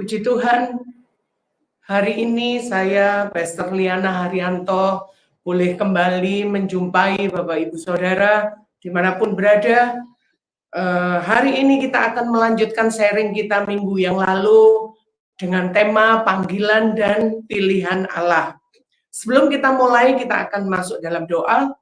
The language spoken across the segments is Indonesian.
Puji Tuhan, hari ini saya, Pastor Liana Haryanto, boleh kembali menjumpai Bapak Ibu Saudara dimanapun berada. Hari ini kita akan melanjutkan sharing kita minggu yang lalu dengan tema panggilan dan pilihan Allah. Sebelum kita mulai, kita akan masuk dalam doa.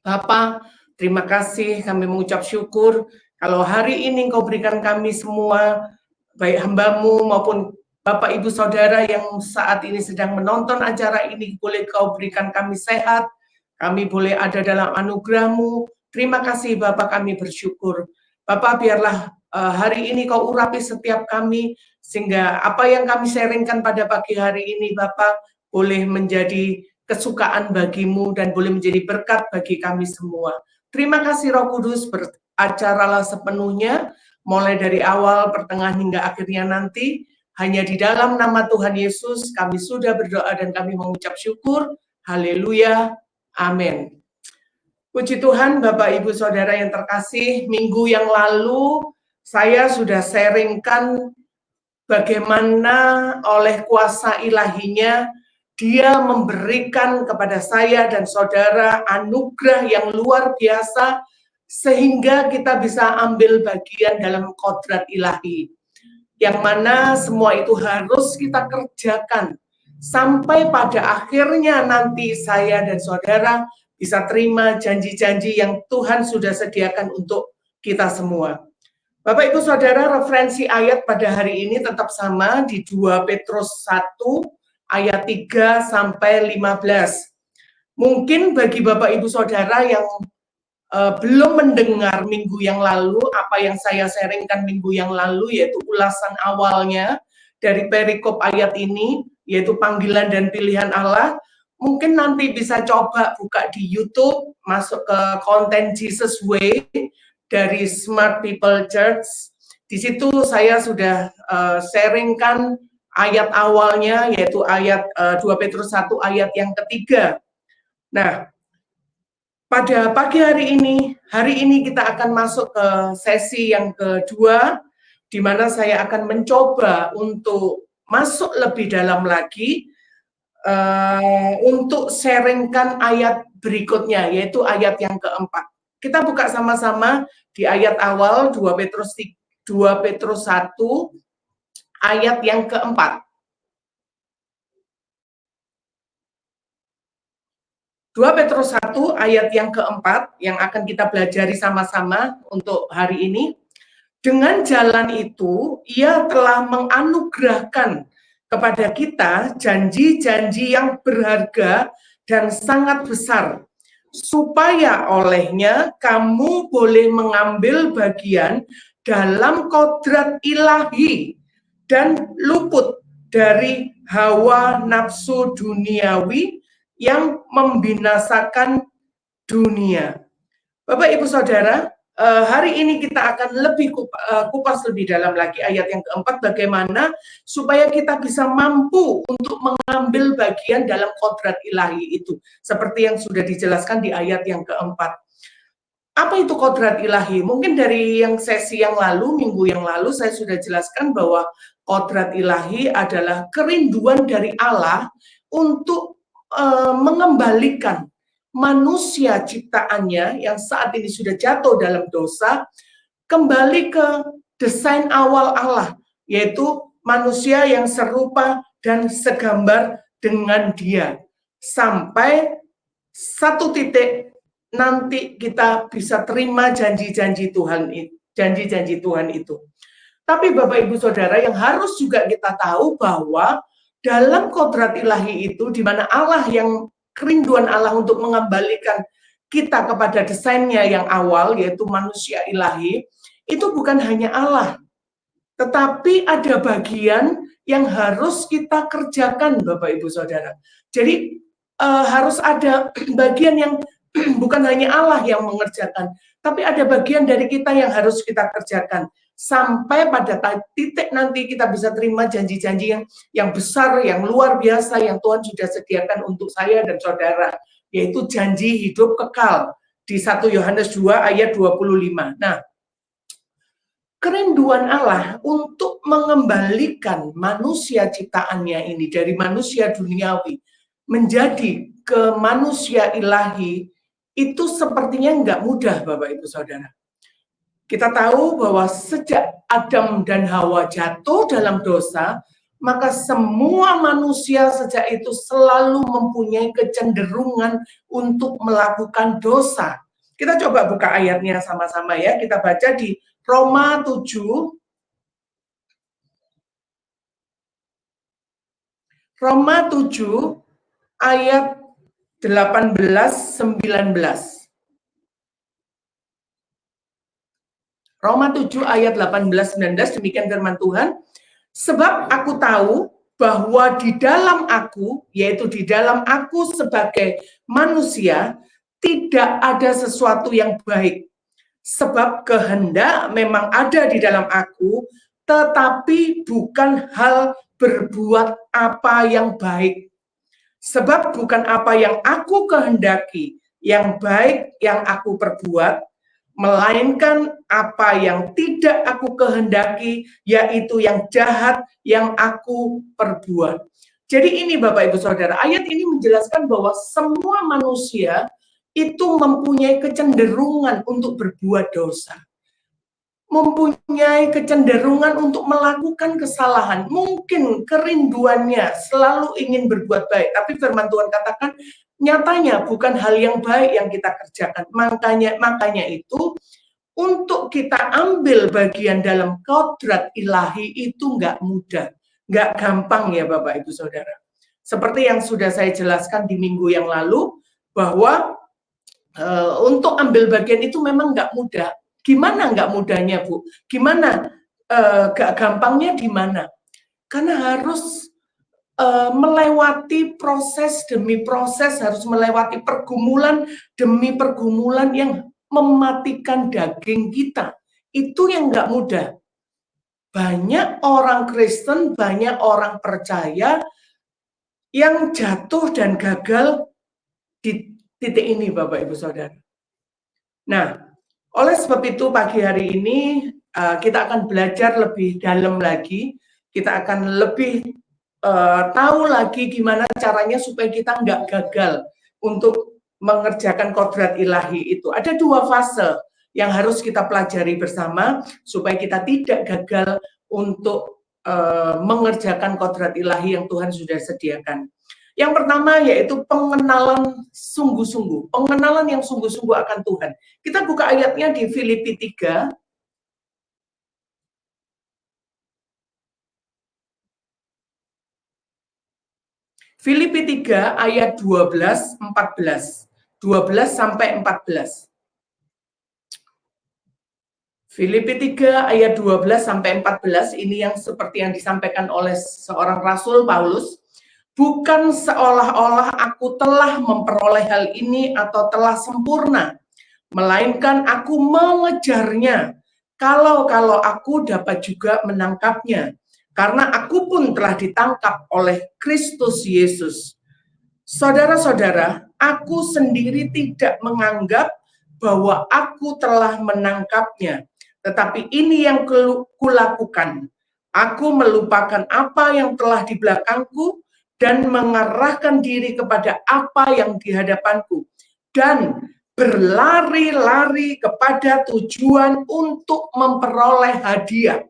Bapa, terima kasih, kami mengucap syukur kalau hari ini Engkau berikan kami semua, baik hamba-Mu maupun Bapak Ibu Saudara yang saat ini sedang menonton acara ini, boleh Kau berikan kami sehat, kami boleh ada dalam anugerah-Mu. Terima kasih Bapak, kami bersyukur. Bapak, biarlah hari ini Kau urapi setiap kami, sehingga apa yang kami sharingkan pada pagi hari ini Bapak, boleh menjadi kesukaan bagimu dan boleh menjadi berkat bagi kami semua. Terima kasih Roh Kudus, beracaralah sepenuhnya, mulai dari awal, pertengahan hingga akhirnya nanti. Hanya di dalam nama Tuhan Yesus kami sudah berdoa dan kami mengucap syukur. Haleluya. Amin. Puji Tuhan, Bapak Ibu Saudara yang terkasih, minggu yang lalu saya sudah sharingkan bagaimana oleh kuasa ilahinya Dia memberikan kepada saya dan saudara anugerah yang luar biasa sehingga kita bisa ambil bagian dalam kodrat ilahi. Yang mana semua itu harus kita kerjakan sampai pada akhirnya nanti saya dan saudara bisa terima janji-janji yang Tuhan sudah sediakan untuk kita semua. Bapak Ibu Saudara, referensi ayat pada hari ini tetap sama di 2 Petrus 1 ayat 3 sampai 15. Mungkin bagi Bapak Ibu Saudara yang belum mendengar minggu yang lalu, apa yang saya sharingkan minggu yang lalu, yaitu ulasan awalnya dari perikop ayat ini, yaitu panggilan dan pilihan Allah, mungkin nanti bisa coba buka di YouTube, masuk ke konten Jesus Way dari Smart People Church. Di situ saya sudah sharingkan ayat awalnya, yaitu ayat 2 Petrus 1 ayat yang ketiga. Nah, pada pagi hari ini kita akan masuk ke sesi yang kedua, di mana saya akan mencoba untuk masuk lebih dalam lagi untuk sharingkan ayat berikutnya, yaitu ayat yang keempat. Kita buka sama-sama di ayat awal 2 Petrus 1 ayat yang keempat. 2 Petrus 1 ayat yang keempat yang akan kita pelajari sama-sama untuk hari ini. Dengan jalan itu, Ia telah menganugerahkan kepada kita janji-janji yang berharga dan sangat besar, supaya olehnya kamu boleh mengambil bagian dalam kodrat ilahi dan luput dari hawa nafsu duniawi yang membinasakan dunia. Bapak Ibu Saudara, hari ini kita akan lebih kupas lebih dalam lagi ayat yang keempat, bagaimana supaya kita bisa mampu untuk mengambil bagian dalam kodrat ilahi itu, seperti yang sudah dijelaskan di ayat yang keempat. Apa itu kodrat ilahi? Mungkin dari yang sesi yang lalu, minggu yang lalu, saya sudah jelaskan bahwa kodrat ilahi adalah kerinduan dari Allah untuk mengembalikan manusia ciptaannya yang saat ini sudah jatuh dalam dosa kembali ke desain awal Allah, yaitu manusia yang serupa dan segambar dengan Dia, sampai satu titik nanti kita bisa terima janji-janji Tuhan itu. Tapi Bapak Ibu Saudara, yang harus juga kita tahu bahwa dalam kodrat ilahi itu, di mana Allah yang kerinduan Allah untuk mengembalikan kita kepada desainnya yang awal, yaitu manusia ilahi, itu bukan hanya Allah, tetapi ada bagian yang harus kita kerjakan, Bapak Ibu Saudara. Jadi harus ada bagian yang bukan hanya Allah yang mengerjakan, tapi ada bagian dari kita yang harus kita kerjakan. Sampai pada titik nanti kita bisa terima janji-janji yang besar, yang luar biasa, yang Tuhan sudah sediakan untuk saya dan saudara, yaitu janji hidup kekal di 1 Yohanes 2 ayat 25. Nah, kerinduan Allah untuk mengembalikan manusia ciptaannya ini dari manusia duniawi menjadi ke manusia ilahi itu sepertinya nggak mudah, Bapak Ibu Saudara. Kita tahu bahwa sejak Adam dan Hawa jatuh dalam dosa, maka semua manusia sejak itu selalu mempunyai kecenderungan untuk melakukan dosa. Kita coba buka ayatnya sama-sama ya. Kita baca di Roma 7 ayat 18-19. Roma 7 ayat 18-19, demikian firman Tuhan. Sebab aku tahu bahwa di dalam aku, yaitu di dalam aku sebagai manusia, tidak ada sesuatu yang baik. Sebab kehendak memang ada di dalam aku, tetapi bukan hal berbuat apa yang baik. Sebab bukan apa yang aku kehendaki, yang baik yang aku perbuat, melainkan apa yang tidak aku kehendaki, yaitu yang jahat yang aku perbuat. Jadi ini Bapak Ibu Saudara, ayat ini menjelaskan bahwa semua manusia itu mempunyai kecenderungan untuk berbuat dosa. Mempunyai kecenderungan untuk melakukan kesalahan. Mungkin kerinduannya selalu ingin berbuat baik, tapi firman Tuhan katakan nyatanya bukan hal yang baik yang kita kerjakan. Makanya itu untuk kita ambil bagian dalam kodrat ilahi itu nggak mudah, nggak gampang ya Bapak Ibu Saudara. Seperti yang sudah saya jelaskan di minggu yang lalu, bahwa untuk ambil bagian itu memang nggak mudah. Gimana nggak mudahnya Bu? Gimana nggak gampangnya di mana? Karena harus melewati proses demi proses, harus melewati pergumulan demi pergumulan yang mematikan daging kita. Itu yang nggak mudah. Banyak orang Kristen, banyak orang percaya yang jatuh dan gagal di titik ini, Bapak Ibu Saudara. Nah, oleh sebab itu pagi hari ini kita akan belajar lebih dalam lagi, kita akan lebih tahu lagi gimana caranya supaya kita nggak gagal untuk mengerjakan kodrat ilahi itu. Ada dua fase yang harus kita pelajari bersama supaya kita tidak gagal untuk mengerjakan kodrat ilahi yang Tuhan sudah sediakan. Yang pertama yaitu pengenalan sungguh-sungguh, pengenalan yang sungguh-sungguh akan Tuhan. Kita buka ayatnya di Filipi 3. Filipi 3 ayat 12, 14. 12 sampai 14. Filipi 3 ayat 12 sampai 14 ini yang seperti yang disampaikan oleh seorang Rasul Paulus. Bukan seolah-olah aku telah memperoleh hal ini atau telah sempurna, melainkan aku mengejarnya. Kalau aku dapat juga menangkapnya, karena aku pun telah ditangkap oleh Kristus Yesus. Saudara-saudara, aku sendiri tidak menganggap bahwa aku telah menangkapnya, tetapi ini yang kulakukan. Aku melupakan apa yang telah di belakangku dan mengarahkan diri kepada apa yang di hadapanku, dan berlari-lari kepada tujuan untuk memperoleh hadiah,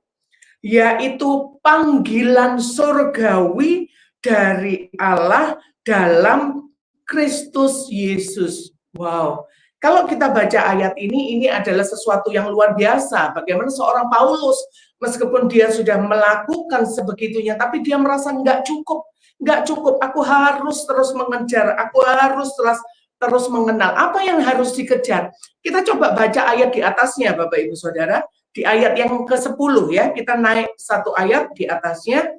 yaitu panggilan surgawi dari Allah dalam Kristus Yesus. Wow. Kalau kita baca ayat ini adalah sesuatu yang luar biasa. Bagaimana seorang Paulus, meskipun dia sudah melakukan sebegitunya, tapi dia merasa nggak cukup. Nggak cukup, aku harus terus mengejar, aku harus terus mengenal. Apa yang harus dikejar? Kita coba baca ayat di atasnya, Bapak Ibu Saudara. Di ayat yang ke-10 ya, kita naik satu ayat di atasnya.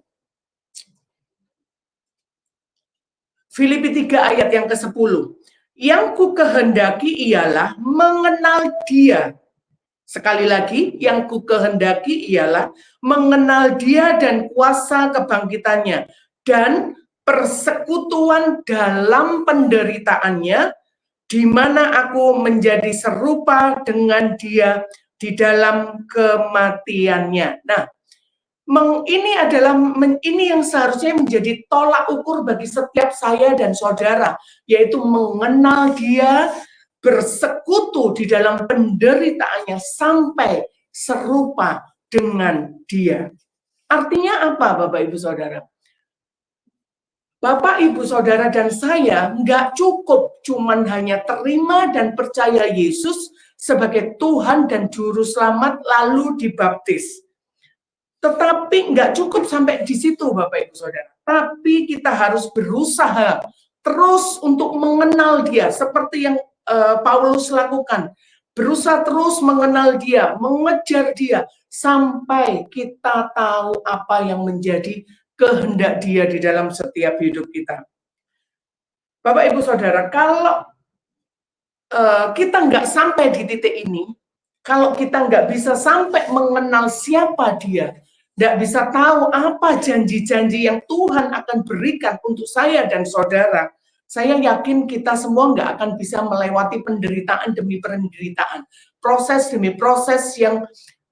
Filipi 3 ayat yang ke-10. Yang ku kehendaki ialah mengenal Dia. Sekali lagi, yang ku kehendaki ialah mengenal Dia dan kuasa kebangkitannya dan persekutuan dalam penderitaannya, di mana aku menjadi serupa dengan Dia di dalam kematiannya. Nah, ini yang seharusnya menjadi tolak ukur bagi setiap saya dan saudara, yaitu mengenal Dia, bersekutu di dalam penderitaannya sampai serupa dengan Dia. Artinya apa, Bapak Ibu Saudara? Bapak Ibu Saudara dan saya nggak cukup cuman hanya terima dan percaya Yesus sebagai Tuhan dan Juru Selamat lalu dibaptis. Tetapi nggak cukup sampai di situ, Bapak Ibu Saudara. Tapi kita harus berusaha terus untuk mengenal Dia seperti yang Paulus lakukan. Berusaha terus mengenal Dia, mengejar Dia sampai kita tahu apa yang menjadi kehendak Dia di dalam setiap hidup kita. Bapak Ibu Saudara, kalau kita nggak sampai di titik ini, kalau kita nggak bisa sampai mengenal siapa Dia, nggak bisa tahu apa janji-janji yang Tuhan akan berikan untuk saya dan saudara, saya yakin kita semua nggak akan bisa melewati penderitaan demi penderitaan, proses demi proses yang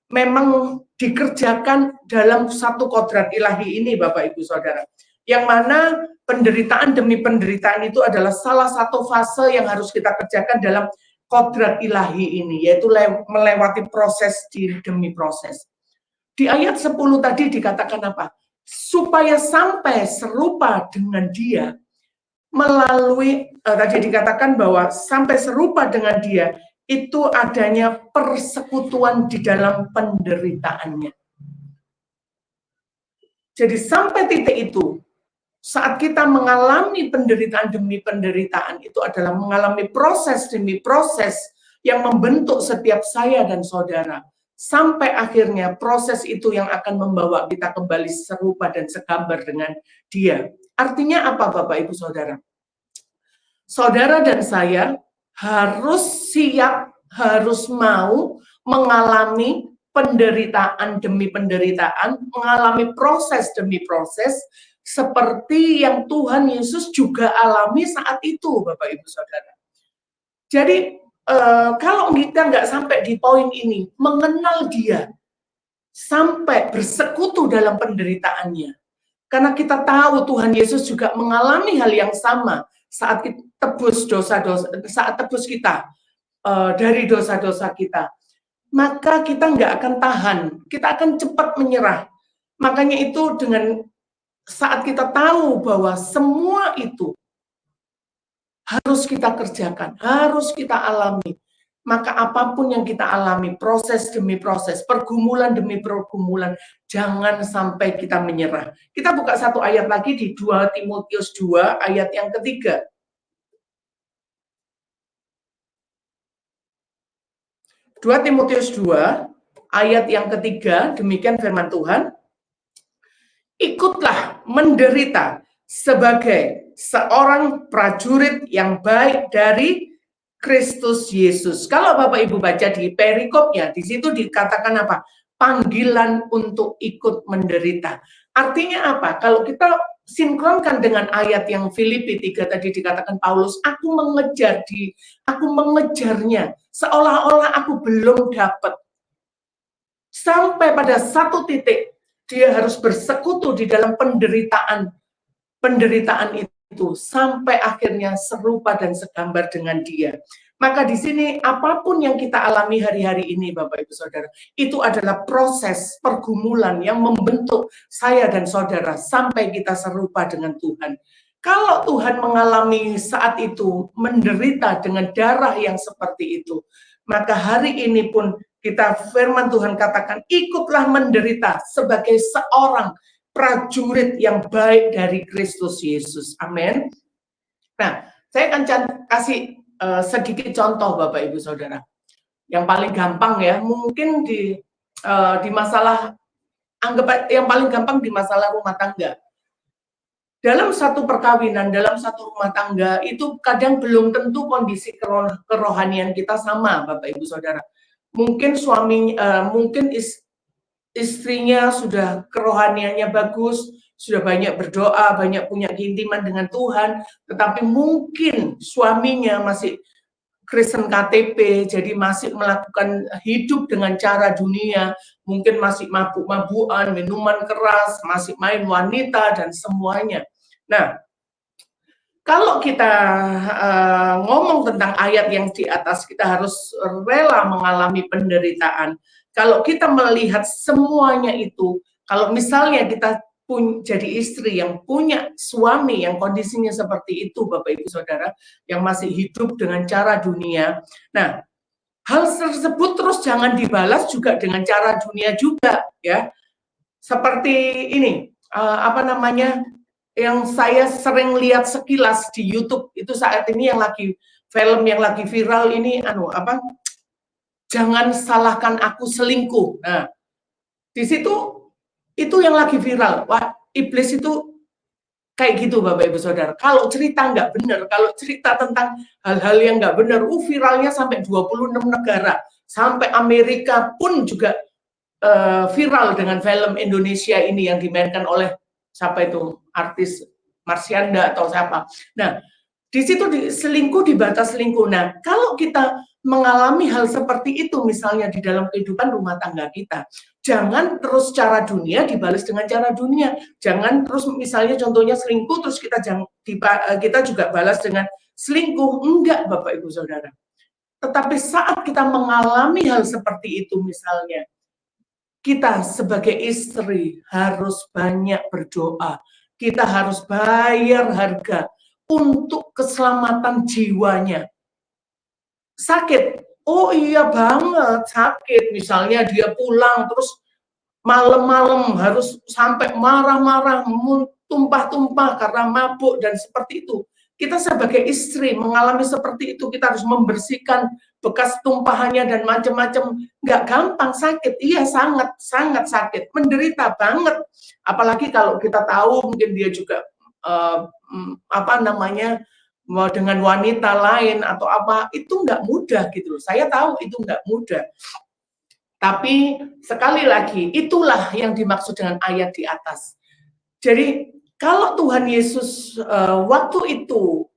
memang dikerjakan dalam satu kodrat ilahi ini, Bapak Ibu Saudara. Yang mana penderitaan demi penderitaan itu adalah salah satu fase yang harus kita kerjakan dalam kodrat ilahi ini, yaitu melewati proses demi proses. Di ayat 10 tadi dikatakan apa? Supaya sampai serupa dengan Dia, melalui, tadi dikatakan bahwa sampai serupa dengan Dia, itu adanya persekutuan di dalam penderitaannya. Jadi sampai titik itu, saat kita mengalami penderitaan demi penderitaan, itu adalah mengalami proses demi proses yang membentuk setiap saya dan saudara. Sampai akhirnya proses itu yang akan membawa kita kembali serupa dan segambar dengan Dia. Artinya apa, Bapak Ibu Saudara? Saudara dan saya harus siap, harus mau mengalami penderitaan demi penderitaan, mengalami proses demi proses, seperti yang Tuhan Yesus juga alami saat itu, Bapak Ibu Saudara. Jadi kalau kita nggak sampai di poin ini, mengenal Dia, sampai bersekutu dalam penderitaannya, karena kita tahu Tuhan Yesus juga mengalami hal yang sama saat kita tebus dosa-dosa, saat tebus kita dari dosa-dosa kita, maka kita nggak akan tahan, kita akan cepat menyerah. Makanya itu dengan saat kita tahu bahwa semua itu harus kita kerjakan, harus kita alami, maka apapun yang kita alami, proses demi proses, pergumulan demi pergumulan, jangan sampai kita menyerah. Kita buka satu ayat lagi di 2 Timotius 2 ayat yang ketiga. 2 Timotius 2 ayat yang ketiga, demikian firman Tuhan. Ikutlah menderita sebagai seorang prajurit yang baik dari Kristus Yesus. Kalau Bapak Ibu baca di perikopnya, di situ dikatakan apa? Panggilan untuk ikut menderita. Artinya apa? Kalau kita sinkronkan dengan ayat yang Filipi 3 tadi dikatakan Paulus, aku mengejarnya, seolah-olah aku belum dapat. Sampai pada satu titik, dia harus bersekutu di dalam penderitaan itu sampai akhirnya serupa dan segambar dengan Dia. Maka di sini apapun yang kita alami hari-hari ini, Bapak Ibu Saudara, itu adalah proses pergumulan yang membentuk saya dan saudara sampai kita serupa dengan Tuhan. Kalau Tuhan mengalami saat itu menderita dengan darah yang seperti itu, maka hari ini pun kita firman Tuhan katakan, ikutlah menderita sebagai seorang prajurit yang baik dari Kristus Yesus. Amin. Nah, saya akan kasih sedikit contoh, Bapak Ibu Saudara. Yang paling gampang ya, mungkin di masalah, anggap yang paling gampang di masalah rumah tangga. Dalam satu perkawinan, dalam satu rumah tangga, itu kadang belum tentu kondisi kerohanian kita sama, Bapak Ibu Saudara. Mungkin mungkin istrinya sudah kerohaniannya bagus, sudah banyak berdoa, banyak punya keintiman dengan Tuhan, tetapi mungkin suaminya masih Kristen KTP, jadi masih melakukan hidup dengan cara dunia, mungkin masih mabuk-mabukan, minuman keras, masih main wanita, dan semuanya. Nah, kalau kita ngomong tentang ayat yang di atas, kita harus rela mengalami penderitaan. Kalau kita melihat semuanya itu, kalau misalnya kita jadi istri yang punya suami yang kondisinya seperti itu, Bapak Ibu Saudara, yang masih hidup dengan cara dunia. Nah, hal tersebut terus jangan dibalas juga dengan cara dunia juga, ya. Seperti ini, apa namanya, yang saya sering lihat sekilas di YouTube itu saat ini yang lagi film yang lagi viral ini jangan salahkan aku selingkuh. Nah, di situ itu yang lagi viral. Wah, iblis itu kayak gitu Bapak Ibu Saudara. Kalau cerita nggak benar, kalau cerita tentang hal-hal yang nggak benar, viralnya sampai 26 negara. Sampai Amerika pun juga viral dengan film Indonesia ini yang dimainkan oleh siapa itu, artis Marsyanda atau siapa. Nah, di situ selingkuh di batas selingkuh. Nah, kalau kita mengalami hal seperti itu misalnya di dalam kehidupan rumah tangga kita, jangan terus cara dunia dibalas dengan cara dunia. Jangan terus misalnya contohnya selingkuh terus kita juga balas dengan selingkuh. Enggak, Bapak Ibu Saudara. Tetapi saat kita mengalami hal seperti itu misalnya, kita sebagai istri harus banyak berdoa. Kita harus bayar harga untuk keselamatan jiwanya. Sakit, oh iya banget sakit. Misalnya dia pulang terus malam-malam harus sampai marah-marah, tumpah-tumpah karena mabuk dan seperti itu. Kita sebagai istri mengalami seperti itu, kita harus membersihkan bekas tumpahannya dan macam-macam. Nggak gampang, sakit. Iya, sangat sakit, menderita banget. Apalagi kalau kita tahu mungkin dia juga dengan wanita lain atau apa, itu nggak mudah gitu loh. Saya tahu itu nggak mudah. Tapi sekali lagi, itulah yang dimaksud dengan ayat di atas. Jadi kalau Tuhan Yesus waktu itu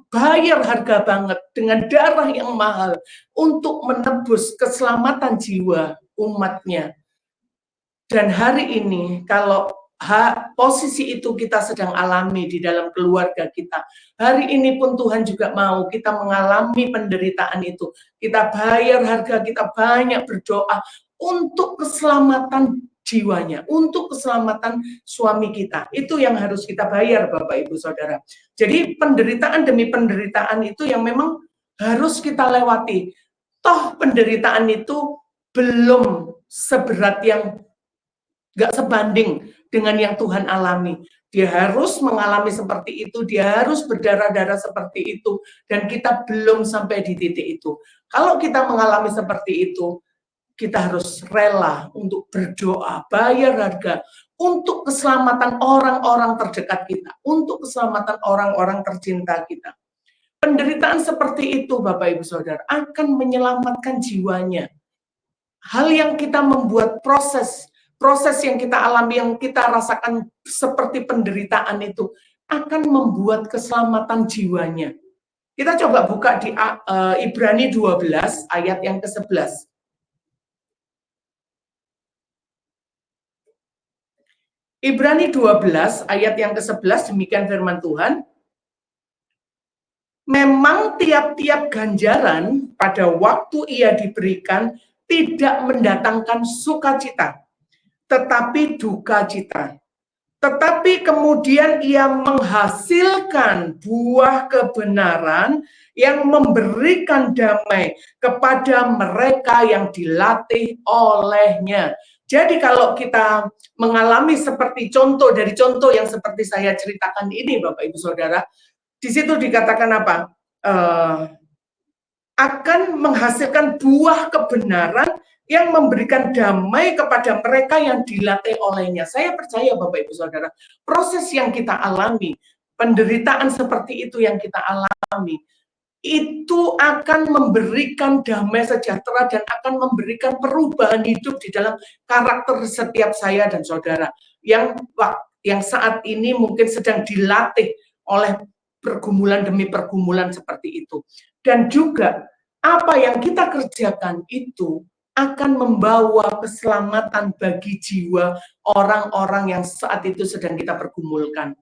bayar harga banget dengan darah yang mahal untuk menebus keselamatan jiwa umatnya. Dan hari ini kalau posisi itu kita sedang alami di dalam keluarga kita. Hari ini pun Tuhan juga mau kita mengalami penderitaan itu. Kita bayar harga, kita banyak berdoa untuk keselamatan jiwanya, untuk keselamatan suami kita. Itu yang harus kita bayar Bapak Ibu Saudara. Jadi penderitaan demi penderitaan itu yang memang harus kita lewati. Toh penderitaan itu belum seberat yang nggak sebanding dengan yang Tuhan alami. Dia harus mengalami seperti itu, dia harus berdarah-darah seperti itu, dan kita belum sampai di titik itu. Kalau kita mengalami seperti itu, kita harus rela untuk berdoa, bayar harga, untuk keselamatan orang-orang terdekat kita, untuk keselamatan orang-orang tercinta kita. Penderitaan seperti itu, Bapak Ibu Saudara, akan menyelamatkan jiwanya. Hal yang kita membuat proses yang kita alami, yang kita rasakan seperti penderitaan itu, akan membuat keselamatan jiwanya. Kita coba buka di Ibrani 12 ayat yang ke-11. Ibrani 12 ayat yang ke-11, demikian firman Tuhan. Memang tiap-tiap ganjaran pada waktu ia diberikan tidak mendatangkan sukacita, tetapi duka cita. Tetapi kemudian ia menghasilkan buah kebenaran yang memberikan damai kepada mereka yang dilatih olehnya. Jadi kalau kita mengalami seperti contoh yang seperti saya ceritakan ini Bapak Ibu Saudara, di situ dikatakan apa? Akan menghasilkan buah kebenaran yang memberikan damai kepada mereka yang dilatih olehnya. Saya percaya Bapak Ibu Saudara, proses yang kita alami, penderitaan seperti itu yang kita alami, itu akan memberikan damai sejahtera dan akan memberikan perubahan hidup di dalam karakter setiap saya dan saudara yang saat ini mungkin sedang dilatih oleh pergumulan demi pergumulan seperti itu. Dan juga apa yang kita kerjakan itu akan membawa keselamatan bagi jiwa orang-orang yang saat itu sedang kita pergumulkan.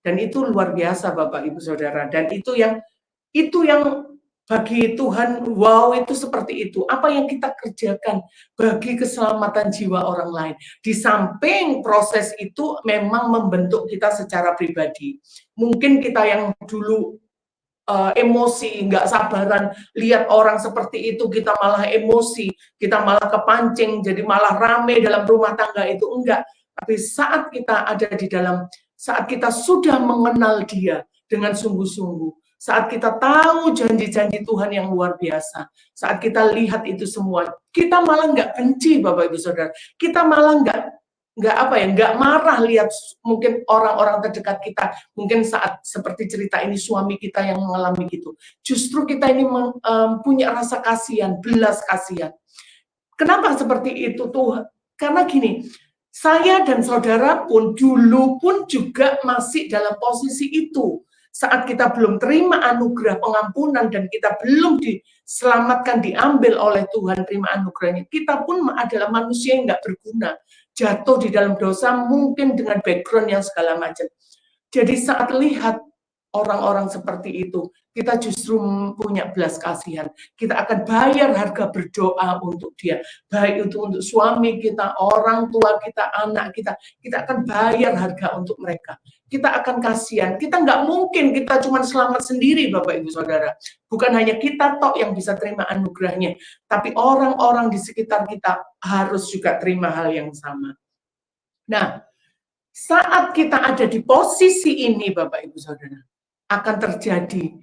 Dan itu luar biasa Bapak Ibu Saudara. Dan itu yang bagi Tuhan, wow, itu seperti itu. Apa yang kita kerjakan bagi keselamatan jiwa orang lain. Di samping proses itu memang membentuk kita secara pribadi. Mungkin kita yang dulu emosi, nggak sabaran, lihat orang seperti itu, kita malah emosi, kita malah kepancing, jadi malah rame dalam rumah tangga itu, enggak. Tapi saat kita ada di dalam, saat kita sudah mengenal Dia dengan sungguh-sungguh, saat kita tahu janji-janji Tuhan yang luar biasa, saat kita lihat itu semua, kita malah nggak benci Bapak Ibu Saudara, kita malah nggak marah lihat mungkin orang-orang terdekat kita, mungkin saat seperti cerita ini suami kita yang mengalami gitu. Justru kita ini punya rasa kasihan, belas kasihan. Kenapa seperti itu tuh? Karena gini, saya dan saudara pun dulu pun juga masih dalam posisi itu. Saat kita belum terima anugerah pengampunan dan kita belum diselamatkan, diambil oleh Tuhan, terima anugerahnya, kita pun adalah manusia yang nggak berguna, jatuh di dalam dosa mungkin dengan background yang segala macam. Jadi saat lihat orang-orang seperti itu, kita justru punya belas kasihan. Kita akan bayar harga berdoa untuk dia. Baik itu untuk suami kita, orang tua kita, anak kita. Kita akan bayar harga untuk mereka. Kita akan kasihan. Kita nggak mungkin kita cuma selamat sendiri Bapak Ibu Saudara. Bukan hanya kita tok yang bisa terima anugerahnya. Tapi orang-orang di sekitar kita harus juga terima hal yang sama. Nah, saat kita ada di posisi ini Bapak Ibu Saudara, akan terjadi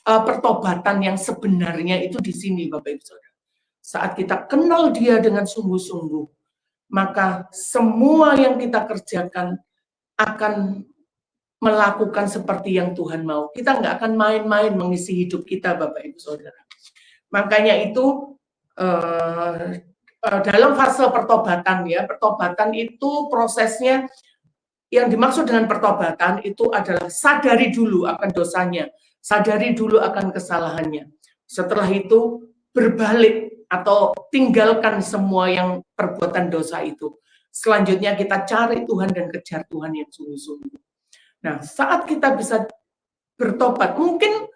pertobatan yang sebenarnya itu di sini Bapak Ibu Saudara. Saat kita kenal Dia dengan sungguh-sungguh, maka semua yang kita kerjakan akan melakukan seperti yang Tuhan mau. Kita nggak akan main-main mengisi hidup kita Bapak Ibu Saudara. Makanya itu dalam fase pertobatan ya, pertobatan itu prosesnya. Yang dimaksud dengan pertobatan itu adalah sadari dulu akan dosanya, sadari dulu akan kesalahannya. Setelah itu berbalik atau tinggalkan semua yang perbuatan dosa itu. Selanjutnya kita cari Tuhan dan kejar Tuhan yang sungguh-sungguh. Nah, saat kita bisa bertobat, mungkin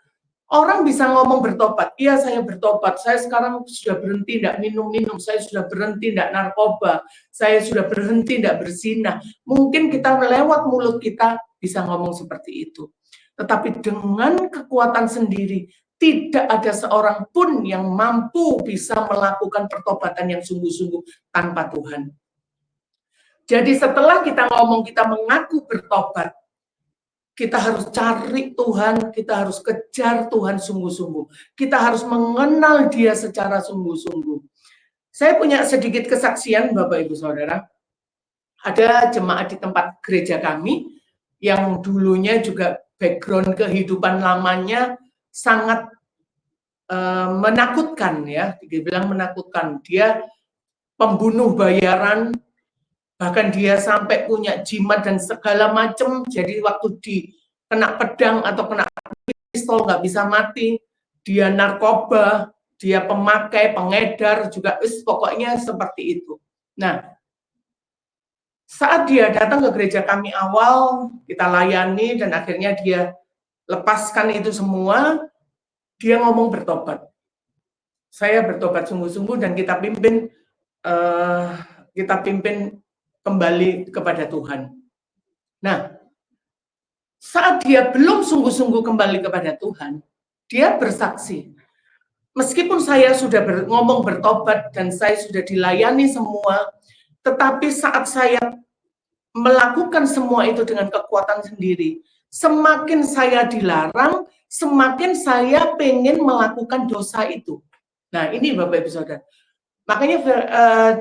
orang bisa ngomong bertobat, iya saya bertobat, saya sekarang sudah berhenti tidak minum-minum, saya sudah berhenti tidak narkoba, saya sudah berhenti tidak berzina. Mungkin kita lewat mulut kita bisa ngomong seperti itu. Tetapi dengan kekuatan sendiri, tidak ada seorang pun yang mampu bisa melakukan pertobatan yang sungguh-sungguh tanpa Tuhan. Jadi setelah kita ngomong, kita mengaku bertobat, kita harus cari Tuhan, kita harus kejar Tuhan sungguh-sungguh. Kita harus mengenal Dia secara sungguh-sungguh. Saya punya sedikit kesaksian Bapak Ibu Saudara. Ada jemaat di tempat gereja kami yang dulunya juga background kehidupan lamanya sangat menakutkan ya, dibilang menakutkan. Dia pembunuh bayaran, bahkan dia sampai punya jimat dan segala macam. Jadi waktu kena pedang atau kena pistol nggak bisa mati. Dia narkoba, dia pemakai, pengedar juga, pokoknya seperti itu. Nah, saat dia datang ke gereja kami awal, kita layani dan akhirnya dia lepaskan itu semua, dia ngomong bertobat. Saya bertobat sungguh-sungguh dan kita pimpin kembali kepada Tuhan. Nah, saat dia belum sungguh-sungguh kembali kepada Tuhan, dia bersaksi. Meskipun saya sudah ngomong bertobat dan saya sudah dilayani semua, tetapi saat saya melakukan semua itu dengan kekuatan sendiri, semakin saya dilarang, semakin saya pengen melakukan dosa itu. Nah, ini Bapak Ibu Saudara. Makanya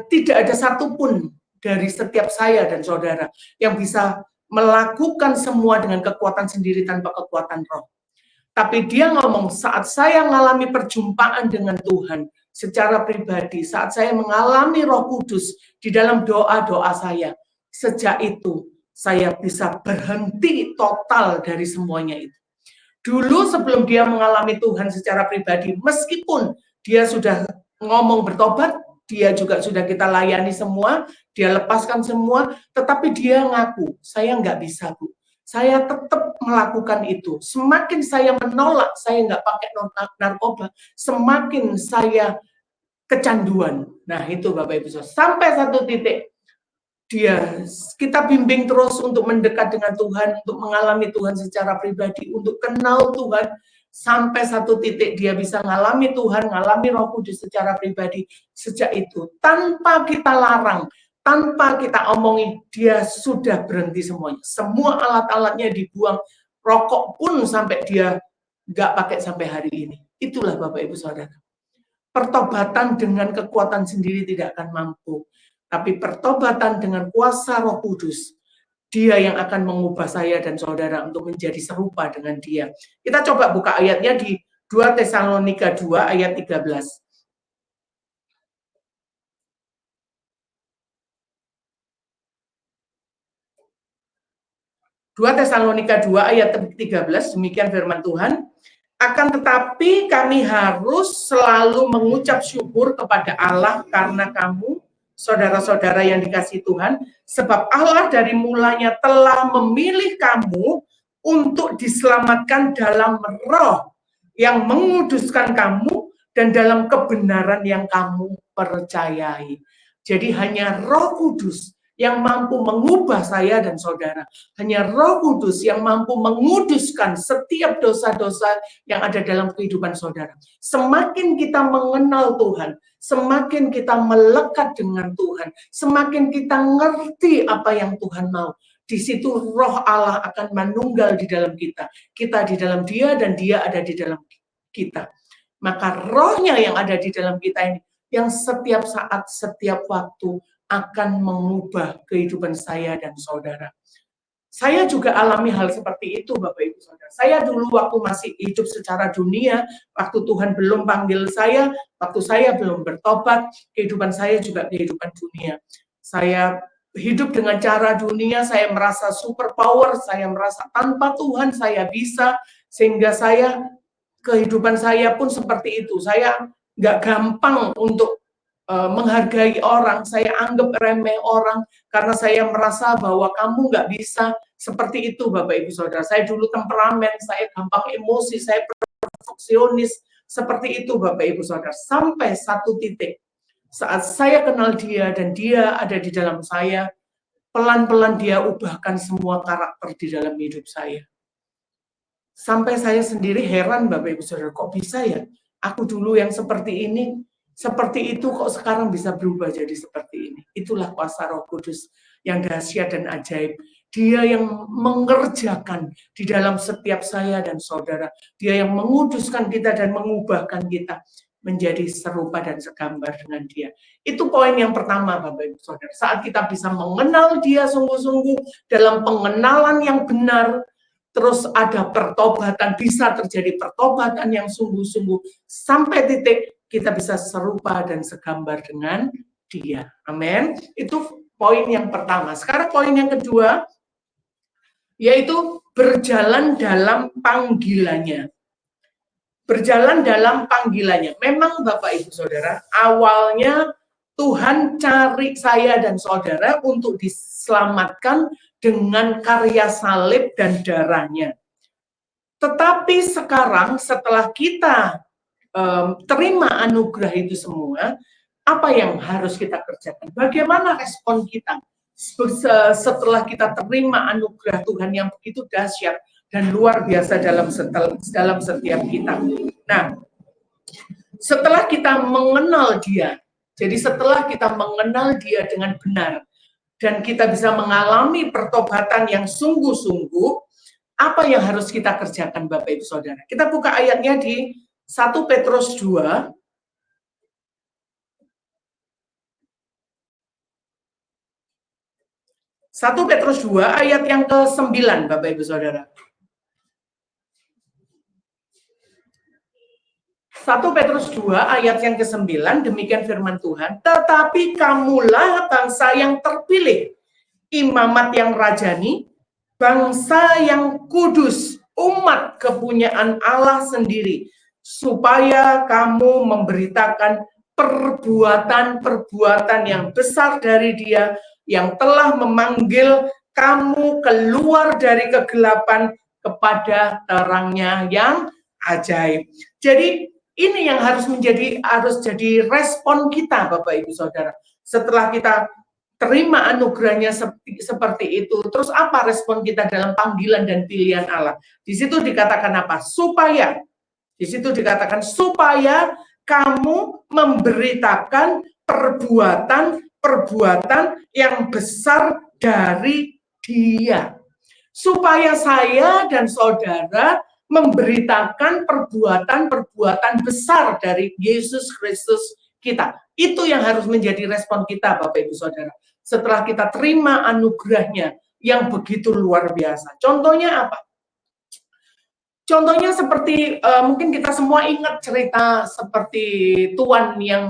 tidak ada satupun dari setiap saya dan saudara yang bisa melakukan semua dengan kekuatan sendiri tanpa kekuatan roh. Tapi dia ngomong, saat saya mengalami perjumpaan dengan Tuhan secara pribadi, saat saya mengalami Roh Kudus di dalam doa-doa saya, sejak itu saya bisa berhenti total dari semuanya itu. Dulu sebelum dia mengalami Tuhan secara pribadi, meskipun dia sudah ngomong bertobat, dia juga sudah kita layani semua, dia lepaskan semua, tetapi dia ngaku, saya nggak bisa, Bu. Saya tetap melakukan itu. Semakin saya menolak, saya nggak pakai narkoba, semakin saya kecanduan. Nah itu Bapak Ibu Saudara. Sampai satu titik, kita bimbing terus untuk mendekat dengan Tuhan, untuk mengalami Tuhan secara pribadi, untuk kenal Tuhan, sampai satu titik dia bisa mengalami Tuhan, mengalami Roh Kudus secara pribadi. Sejak itu, tanpa kita larang, tanpa kita omongi, dia sudah berhenti semuanya. Semua alat-alatnya dibuang, rokok pun sampai dia nggak pakai sampai hari ini. Itulah Bapak Ibu Saudara. Pertobatan dengan kekuatan sendiri tidak akan mampu. Tapi pertobatan dengan kuasa Roh Kudus, dia yang akan mengubah saya dan saudara untuk menjadi serupa dengan dia. Kita coba buka ayatnya di 2 Tesalonika 2 ayat 13. 2 Tesalonika 2 ayat 13, demikian firman Tuhan. Akan tetapi kami harus selalu mengucap syukur kepada Allah karena kamu, saudara-saudara yang dikasihi Tuhan, sebab Allah dari mulanya telah memilih kamu untuk diselamatkan dalam Roh yang menguduskan kamu dan dalam kebenaran yang kamu percayai. Jadi hanya Roh Kudus yang mampu mengubah saya dan saudara. Hanya Roh Kudus yang mampu menguduskan setiap dosa-dosa yang ada dalam kehidupan saudara. Semakin kita mengenal Tuhan, semakin kita melekat dengan Tuhan, semakin kita ngerti apa yang Tuhan mau. Di situ Roh Allah akan menunggal di dalam kita. Kita di dalam Dia dan Dia ada di dalam kita. Maka Rohnya yang ada di dalam kita ini, yang setiap saat, setiap waktu akan mengubah kehidupan saya dan saudara. Saya juga alami hal seperti itu, Bapak Ibu Saudara. Saya dulu waktu masih hidup secara dunia, waktu Tuhan belum panggil saya, waktu saya belum bertobat, kehidupan saya juga kehidupan dunia. Saya hidup dengan cara dunia, saya merasa super power, saya merasa tanpa Tuhan saya bisa, sehingga kehidupan saya pun seperti itu. Saya nggak gampang untuk menghargai orang, saya anggap remeh orang karena saya merasa bahwa kamu nggak bisa. Seperti itu Bapak Ibu Saudara. Saya dulu temperamen, saya gampang emosi, saya perfeksionis. Seperti itu Bapak Ibu Saudara. Sampai satu titik saat saya kenal dia dan dia ada di dalam saya, pelan-pelan dia ubahkan semua karakter di dalam hidup saya. Sampai saya sendiri heran Bapak Ibu Saudara, kok bisa ya? Aku dulu yang seperti ini, seperti itu kok sekarang bisa berubah jadi seperti ini. Itulah kuasa Roh Kudus yang dahsyat dan ajaib. Dia yang mengerjakan di dalam setiap saya dan saudara. Dia yang menguduskan kita dan mengubahkan kita menjadi serupa dan segambar dengan dia. Itu poin yang pertama Bapak Ibu Saudara. Saat kita bisa mengenal dia sungguh-sungguh dalam pengenalan yang benar, terus ada pertobatan, bisa terjadi pertobatan yang sungguh-sungguh sampai titik kita bisa serupa dan segambar dengan dia. Amin. Itu poin yang pertama. Sekarang poin yang kedua, yaitu berjalan dalam panggilannya. Berjalan dalam panggilannya. Memang Bapak Ibu Saudara, awalnya Tuhan cari saya dan saudara untuk diselamatkan dengan karya salib dan darahnya. Tetapi sekarang setelah kita terima anugerah itu semua, apa yang harus kita kerjakan? Bagaimana respon kita setelah kita terima anugerah Tuhan yang begitu dahsyat dan luar biasa dalam setiap kita? Nah, setelah kita mengenal dia, jadi setelah kita mengenal dia dengan benar, dan kita bisa mengalami pertobatan yang sungguh-sungguh, apa yang harus kita kerjakan Bapak Ibu Saudara? Kita buka ayatnya di 1 Petrus 2. 1 Petrus 2 ayat yang ke-9 Bapak Ibu Saudara. 1 Petrus 2 ayat yang ke-9, demikian firman Tuhan, tetapi kamulah bangsa yang terpilih, imamat yang rajani, bangsa yang kudus, umat kepunyaan Allah sendiri, supaya kamu memberitakan perbuatan-perbuatan yang besar dari Dia yang telah memanggil kamu keluar dari kegelapan kepada terangnya yang ajaib. Jadi ini yang harus jadi respon kita, Bapak Ibu Saudara. Setelah kita terima anugerahnya seperti itu, terus apa respon kita dalam panggilan dan pilihan Allah? Di situ dikatakan apa? Di situ dikatakan supaya kamu memberitakan perbuatan-perbuatan yang besar dari Dia. Supaya saya dan saudara memberitakan perbuatan-perbuatan besar dari Yesus Kristus kita. Itu yang harus menjadi respon kita, Bapak Ibu Saudara. Setelah kita terima anugerahnya yang begitu luar biasa. Contohnya apa? Contohnya seperti mungkin kita semua ingat cerita seperti Tuhan yang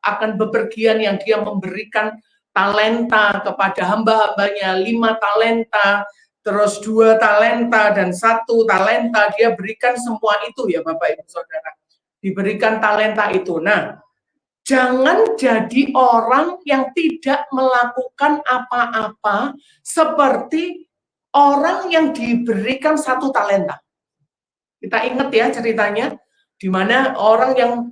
akan bepergian, yang Dia memberikan talenta kepada hamba-hambanya, 5 talenta, terus 2 talenta dan 1 talenta. Dia berikan semua itu ya Bapak Ibu Saudara. Diberikan talenta itu. Nah, jangan jadi orang yang tidak melakukan apa-apa seperti orang yang diberikan 1 talenta. Kita ingat ya ceritanya, di mana orang yang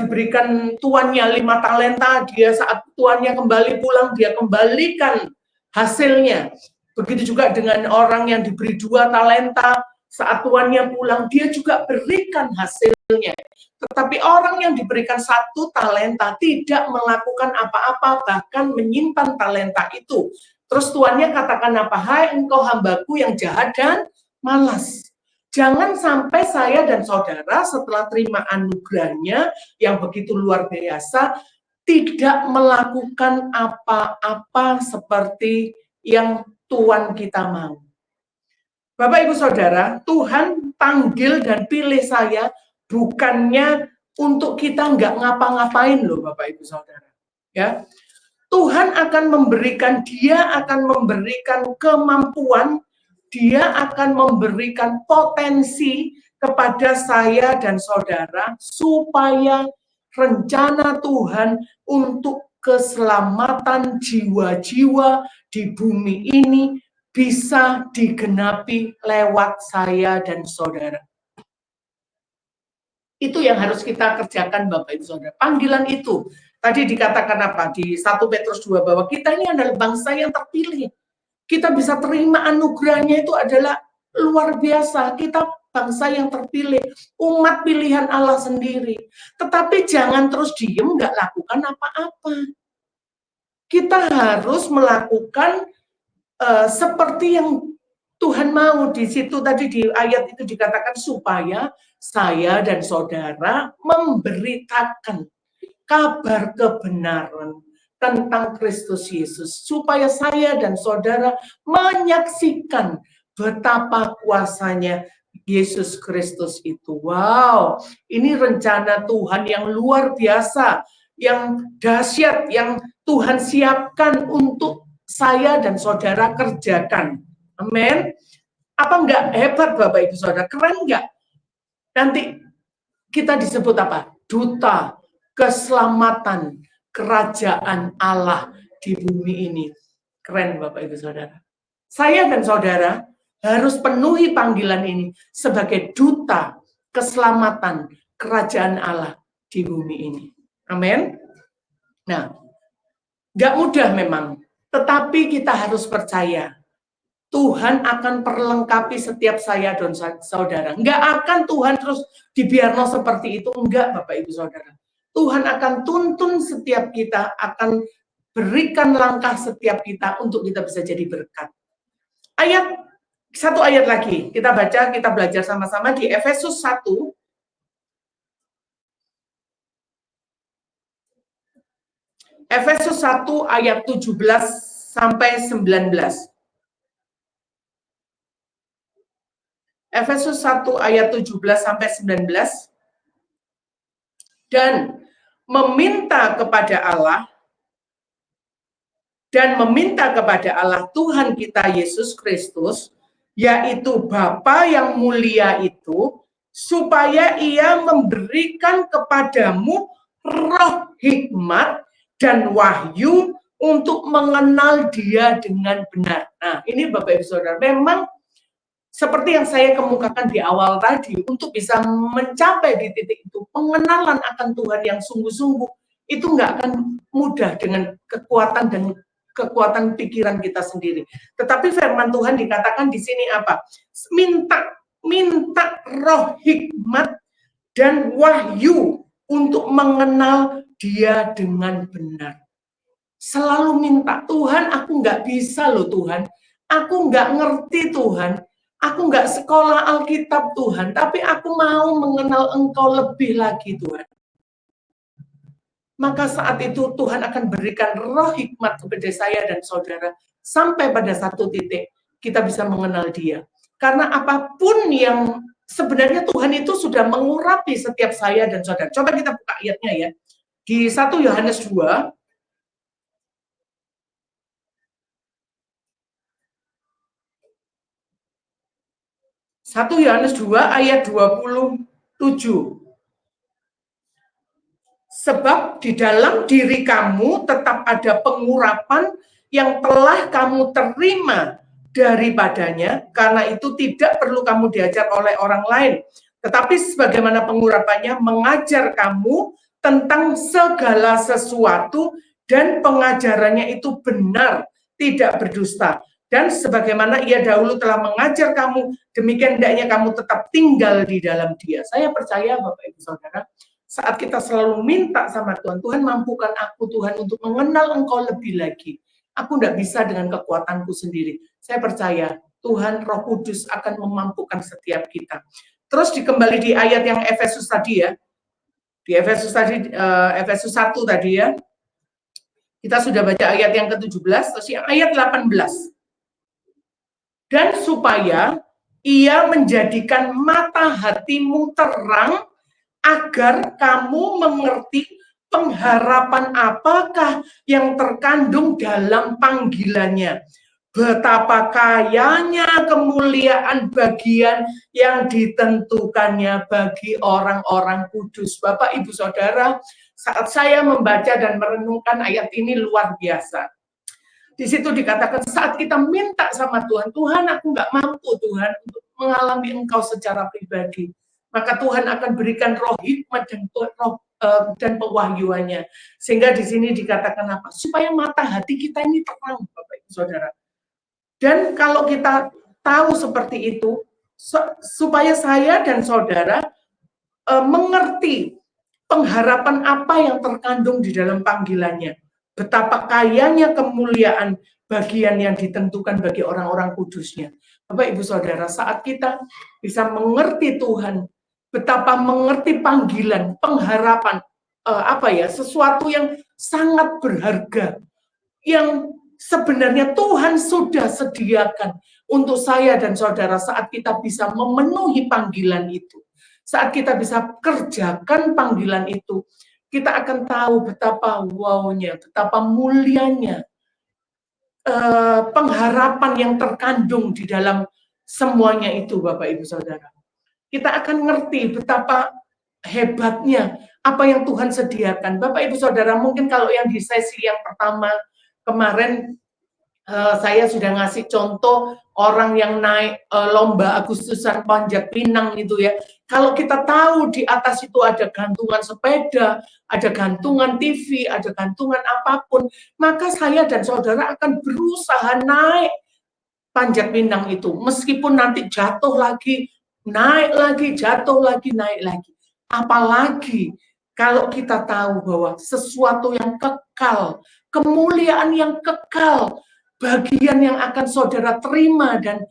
diberikan tuannya 5 talenta, dia saat tuannya kembali pulang, dia kembalikan hasilnya. Begitu juga dengan orang yang diberi 2 talenta, saat tuannya pulang, dia juga berikan hasilnya. Tetapi orang yang diberikan 1 talenta tidak melakukan apa-apa, bahkan menyimpan talenta itu. Terus tuannya katakan apa? Hai engkau hambaku yang jahat dan malas. Jangan sampai saya dan saudara setelah terima anugerahnya yang begitu luar biasa, tidak melakukan apa-apa seperti yang Tuhan kita mau. Bapak Ibu Saudara, Tuhan panggil dan pilih saya bukannya untuk kita nggak ngapa-ngapain loh Bapak Ibu Saudara. Ya, Tuhan akan memberikan, Dia akan memberikan kemampuan, Dia akan memberikan potensi kepada saya dan saudara supaya rencana Tuhan untuk keselamatan jiwa-jiwa di bumi ini bisa digenapi lewat saya dan saudara. Itu yang harus kita kerjakan Bapak Ibu Saudara. Panggilan itu tadi dikatakan apa? Di 1 Petrus 2 bahwa kita ini adalah bangsa yang terpilih. Kita bisa terima anugerahnya itu adalah luar biasa. Kita bangsa yang terpilih, umat pilihan Allah sendiri. Tetapi jangan terus diem, nggak lakukan apa-apa. Kita harus melakukan seperti yang Tuhan mau. Di situ tadi di ayat itu dikatakan supaya saya dan saudara memberitakan kabar kebenaran tentang Kristus Yesus, supaya saya dan saudara menyaksikan betapa kuasanya Yesus Kristus itu. Wow, ini rencana Tuhan yang luar biasa, yang dahsyat, yang Tuhan siapkan untuk saya dan saudara kerjakan. Amin. Apa enggak hebat Bapak Ibu Saudara? Keren enggak? Nanti kita disebut apa? Duta keselamatan kerajaan Allah di bumi ini. Keren Bapak Ibu Saudara. Saya dan saudara harus penuhi panggilan ini sebagai duta keselamatan kerajaan Allah di bumi ini. Amin. Nah, nggak mudah memang, tetapi kita harus percaya Tuhan akan perlengkapi setiap saya dan saudara. Enggak akan Tuhan terus dibiarno seperti itu. Enggak Bapak Ibu Saudara. Tuhan akan tuntun setiap kita, akan berikan langkah setiap kita untuk kita bisa jadi berkat. Satu ayat lagi. Kita baca, kita belajar sama-sama di Efesus 1. Efesus 1 ayat 17 sampai 19. Efesus 1 ayat 17 sampai 19. Dan meminta kepada Allah Tuhan kita Yesus Kristus yaitu Bapa yang mulia itu, supaya ia memberikan kepadamu roh hikmat dan wahyu untuk mengenal Dia dengan benar. Nah, ini Bapak Ibu Saudara, memang seperti yang saya kemukakan di awal tadi, untuk bisa mencapai di titik itu, pengenalan akan Tuhan yang sungguh-sungguh, itu nggak akan mudah dengan kekuatan pikiran kita sendiri. Tetapi firman Tuhan dikatakan di sini apa? Minta roh hikmat dan wahyu untuk mengenal Dia dengan benar. Selalu minta, Tuhan aku nggak bisa loh Tuhan, aku nggak ngerti Tuhan, aku nggak sekolah Alkitab Tuhan, tapi aku mau mengenal Engkau lebih lagi Tuhan. Maka saat itu Tuhan akan berikan roh hikmat kepada saya dan saudara, sampai pada satu titik kita bisa mengenal Dia. Karena apapun yang sebenarnya Tuhan itu sudah mengurapi setiap saya dan saudara. Coba kita buka ayatnya ya. Di 1 Yohanes 2, 1 Yohanes 2 ayat 27. Sebab di dalam diri kamu tetap ada pengurapan yang telah kamu terima daripadanya, karena itu tidak perlu kamu diajar oleh orang lain. Tetapi sebagaimana pengurapannya mengajar kamu tentang segala sesuatu, dan pengajarannya itu benar, tidak berdusta. Dan sebagaimana ia dahulu telah mengajar kamu, demikian hendaknya kamu tetap tinggal di dalam Dia. Saya percaya Bapak Ibu Saudara, saat kita selalu minta sama Tuhan, Tuhan mampukan aku Tuhan untuk mengenal Engkau lebih lagi. Aku tidak bisa dengan kekuatanku sendiri. Saya percaya Tuhan Roh Kudus akan memampukan setiap kita. Terus dikembali di ayat yang Efesus tadi ya. Di Efesus tadi, Efesus 1 tadi ya. Kita sudah baca ayat yang ke-17, terus yang ayat 18. Dan supaya ia menjadikan mata hatimu terang, agar kamu mengerti pengharapan apakah yang terkandung dalam panggilannya. Betapa kayanya kemuliaan bagian yang ditentukannya bagi orang-orang kudus. Bapak, Ibu, Saudara, saat saya membaca dan merenungkan ayat ini luar biasa. Di situ dikatakan saat kita minta sama Tuhan, Tuhan aku nggak mampu Tuhan untuk mengalami Engkau secara pribadi. Maka Tuhan akan berikan roh hikmat dan pewahyuannya. Sehingga di sini dikatakan apa? Supaya mata hati kita ini terang, Bapak Ibu Saudara. Dan kalau kita tahu seperti itu, supaya saya dan saudara mengerti pengharapan apa yang terkandung di dalam panggilannya. Betapa kayanya kemuliaan bagian yang ditentukan bagi orang-orang kudusnya. Bapak Ibu Saudara, saat kita bisa mengerti Tuhan, betapa mengerti panggilan, pengharapan, sesuatu yang sangat berharga, yang sebenarnya Tuhan sudah sediakan untuk saya dan saudara saat kita bisa memenuhi panggilan itu. Saat kita bisa kerjakan panggilan itu, kita akan tahu betapa wow-nya, betapa mulianya pengharapan yang terkandung di dalam semuanya itu, Bapak Ibu Saudara. Kita akan ngerti betapa hebatnya apa yang Tuhan sediakan. Bapak Ibu Saudara, mungkin kalau yang di sesi yang pertama kemarin saya sudah ngasih contoh orang yang naik lomba Agustusan Panjat Pinang itu ya. Kalau kita tahu di atas itu ada gantungan sepeda, ada gantungan TV, ada gantungan apapun, maka saya dan saudara akan berusaha naik Panjat Pinang itu. Meskipun nanti jatuh lagi, naik lagi, jatuh lagi, naik lagi. Apalagi kalau kita tahu bahwa sesuatu yang kekal, kemuliaan yang kekal, bagian yang akan saudara terima dan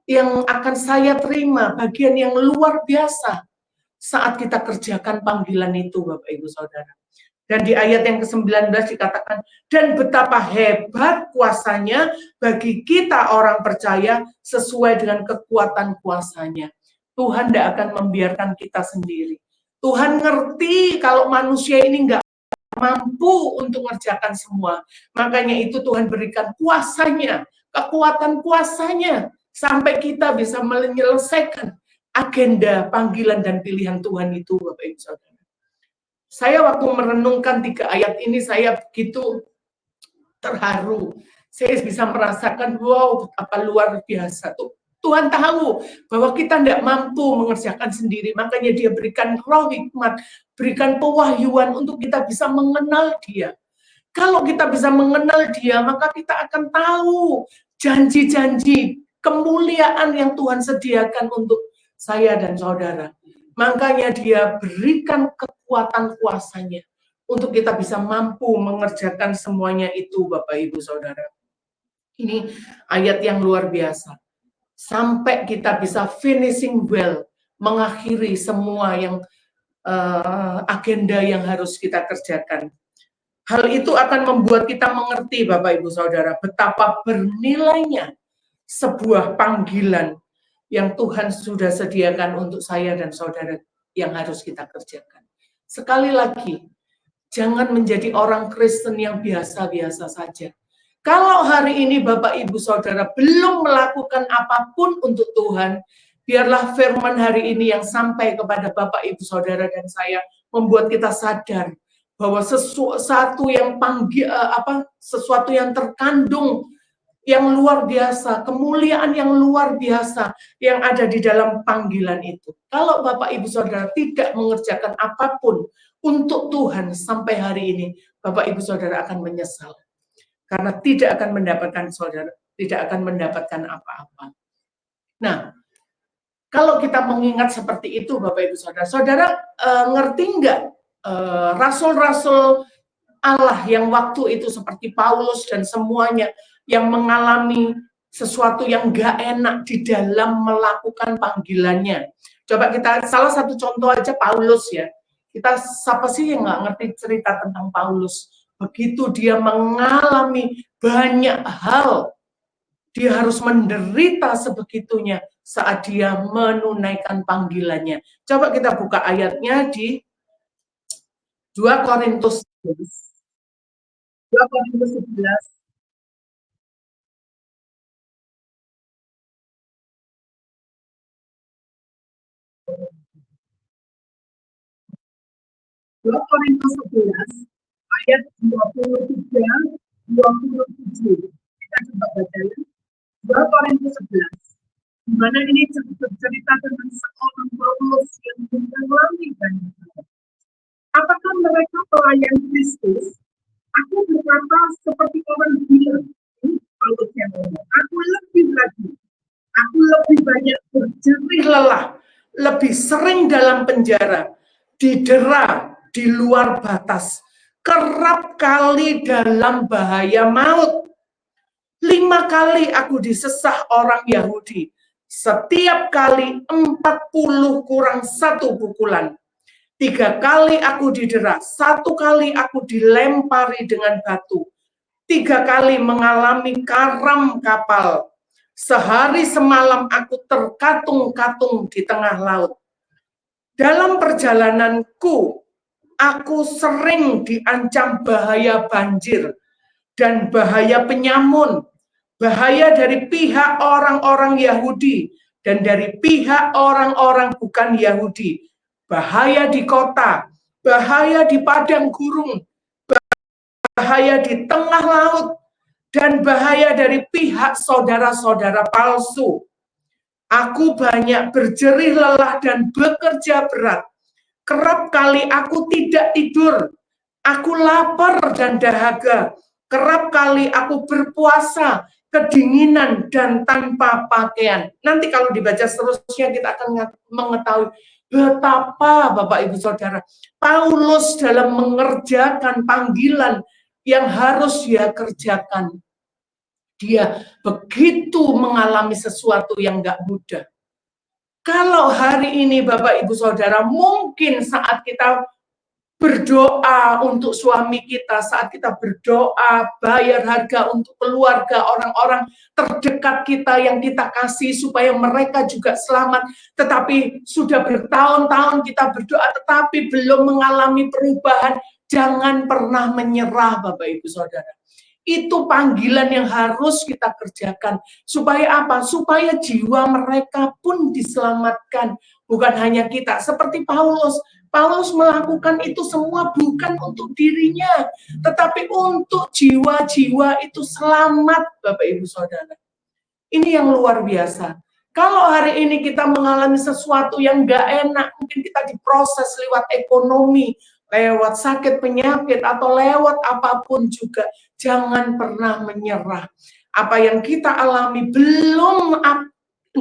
yang akan saya terima, bagian yang luar biasa saat kita kerjakan panggilan itu, Bapak Ibu Saudara. Dan di ayat yang ke-19 dikatakan, dan betapa hebat kuasanya bagi kita orang percaya sesuai dengan kekuatan kuasanya. Tuhan tidak akan membiarkan kita sendiri. Tuhan ngerti kalau manusia ini nggak mampu untuk mengerjakan semua. Makanya itu Tuhan berikan kuasanya, kekuatan kuasanya. sampai kita bisa menyelesaikan agenda panggilan dan pilihan Tuhan itu, Bapak Ibu Saudara. Saya waktu merenungkan 3 ayat ini, saya begitu terharu. Saya bisa merasakan, wow, apa luar biasa tuh. Tuhan tahu bahwa kita tidak mampu mengerjakan sendiri, makanya Dia berikan roh hikmat, berikan pewahyuan untuk kita bisa mengenal Dia. Kalau kita bisa mengenal Dia, maka kita akan tahu janji-janji kemuliaan yang Tuhan sediakan untuk saya dan saudara. Makanya Dia berikan kekuatan kuasanya untuk kita bisa mampu mengerjakan semuanya itu, Bapak Ibu Saudara. Ini ayat yang luar biasa. Sampai kita bisa finishing well, mengakhiri semua yang agenda yang harus kita kerjakan. Hal itu akan membuat kita mengerti, Bapak Ibu Saudara, betapa bernilainya sebuah panggilan yang Tuhan sudah sediakan untuk saya dan saudara yang harus kita kerjakan. Sekali lagi, jangan menjadi orang Kristen yang biasa-biasa saja. Kalau hari ini Bapak Ibu Saudara belum melakukan apapun untuk Tuhan, biarlah firman hari ini yang sampai kepada Bapak Ibu Saudara dan saya membuat kita sadar bahwa sesuatu yang terkandung yang luar biasa, kemuliaan yang luar biasa yang ada di dalam panggilan itu. Kalau Bapak Ibu Saudara tidak mengerjakan apapun untuk Tuhan sampai hari ini, Bapak Ibu Saudara akan menyesal. Karena tidak akan mendapatkan apa-apa. Nah, kalau kita mengingat seperti itu, Bapak Ibu Saudara, saudara ngerti nggak rasul-rasul Allah yang waktu itu seperti Paulus dan semuanya yang mengalami sesuatu yang nggak enak di dalam melakukan panggilannya. Coba kita, salah satu contoh aja Paulus ya. Kita siapa sih yang nggak ngerti cerita tentang Paulus? Begitu dia mengalami banyak hal, dia harus menderita sebegitunya saat dia menunaikan panggilannya. Coba kita buka ayatnya di 2 Korintus 11. 2 Korintus 11. Korintus 11 ayat 23-27. Kita coba baca ya. 2 Korintus 11. Di mana ini cerita tentang seorang Paulus yang mengalami banyak hal. Apakah mereka pelayan Kristus? Aku berkata seperti orang gila. Paulus yang ngomong. Aku lebih lagi. Aku lebih banyak berjerih lelah, lebih sering dalam penjara, didera di luar batas, kerap kali dalam bahaya maut. 5 kali aku disesah orang Yahudi, setiap kali 40 kurang 1 pukulan. 3 kali aku didera, 1 kali aku dilempari dengan batu, 3 kali mengalami karam kapal. Sehari semalam aku terkatung-katung di tengah laut. Dalam perjalananku, aku sering diancam bahaya banjir dan bahaya penyamun, bahaya dari pihak orang-orang Yahudi dan dari pihak orang-orang bukan Yahudi, bahaya di kota, bahaya di padang gurung, bahaya di tengah laut, dan bahaya dari pihak saudara-saudara palsu. Aku banyak berjerih lelah dan bekerja berat. Kerap kali aku tidak tidur. Aku lapar dan dahaga. Kerap kali aku berpuasa, kedinginan, dan tanpa pakaian. Nanti kalau dibaca seterusnya kita akan mengetahui betapa Bapak Ibu Saudara Paulus dalam mengerjakan panggilan yang harus dia kerjakan. Dia begitu mengalami sesuatu yang gak mudah. Kalau hari ini Bapak Ibu Saudara, mungkin saat kita berdoa untuk suami kita, saat kita berdoa bayar harga untuk keluarga, orang-orang terdekat kita yang kita kasih supaya mereka juga selamat, tetapi sudah bertahun-tahun kita berdoa tetapi belum mengalami perubahan, jangan pernah menyerah Bapak Ibu Saudara. Itu panggilan yang harus kita kerjakan. Supaya apa? Supaya jiwa mereka pun diselamatkan. Bukan hanya kita. Seperti Paulus. Paulus melakukan itu semua bukan untuk dirinya. Tetapi untuk jiwa-jiwa itu selamat, Bapak Ibu Saudara. Ini yang luar biasa. Kalau hari ini kita mengalami sesuatu yang gak enak, mungkin kita diproses lewat ekonomi, lewat sakit penyakit, atau lewat apapun juga, jangan pernah menyerah. Apa yang kita alami belum,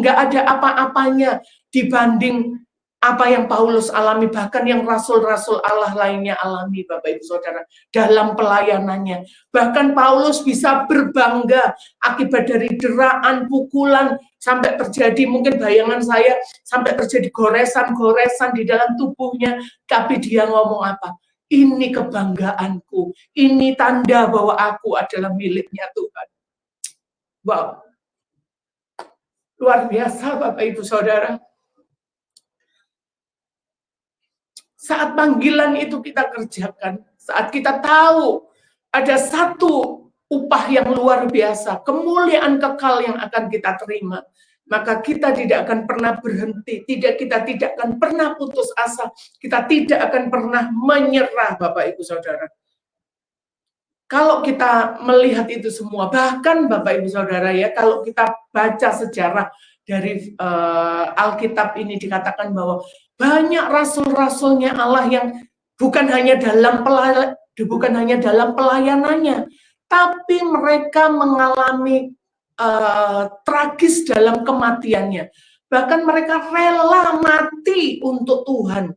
nggak ada apa-apanya dibanding apa yang Paulus alami, bahkan yang rasul-rasul Allah lainnya alami, Bapak Ibu Saudara, dalam pelayanannya. Bahkan Paulus bisa berbangga akibat dari deraan, pukulan, sampai terjadi, mungkin bayangan saya, sampai terjadi goresan-goresan di dalam tubuhnya, tapi dia ngomong apa? Ini kebanggaanku, ini tanda bahwa aku adalah miliknya Tuhan. Wow, luar biasa Bapak Ibu Saudara. Saat panggilan itu kita kerjakan, saat kita tahu ada satu upah yang luar biasa, kemuliaan kekal yang akan kita terima, maka kita tidak akan pernah berhenti, kita tidak akan pernah putus asa, kita tidak akan pernah menyerah, Bapak Ibu Saudara. Kalau kita melihat itu semua, bahkan Bapak Ibu Saudara ya, kalau kita baca sejarah dari Alkitab ini dikatakan bahwa banyak rasul-rasulnya Allah yang bukan hanya dalam pelayanannya, tapi mereka mengalami tragis dalam kematiannya. Bahkan mereka rela mati untuk Tuhan.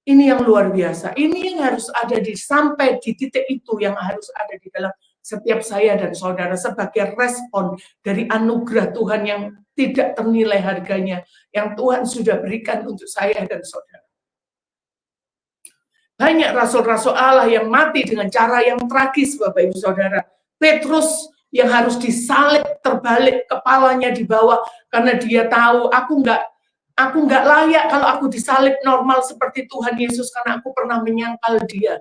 Ini yang luar biasa. Ini yang harus ada sampai di titik itu yang harus ada di dalam setiap saya dan saudara sebagai respon dari anugerah Tuhan yang tidak ternilai harganya, yang Tuhan sudah berikan untuk saya dan saudara. Banyak rasul-rasul Allah yang mati dengan cara yang tragis, Bapak Ibu Saudara. Petrus yang harus disalib terbalik, kepalanya di bawah karena dia tahu aku nggak layak kalau aku disalib normal seperti Tuhan Yesus karena aku pernah menyangkal dia.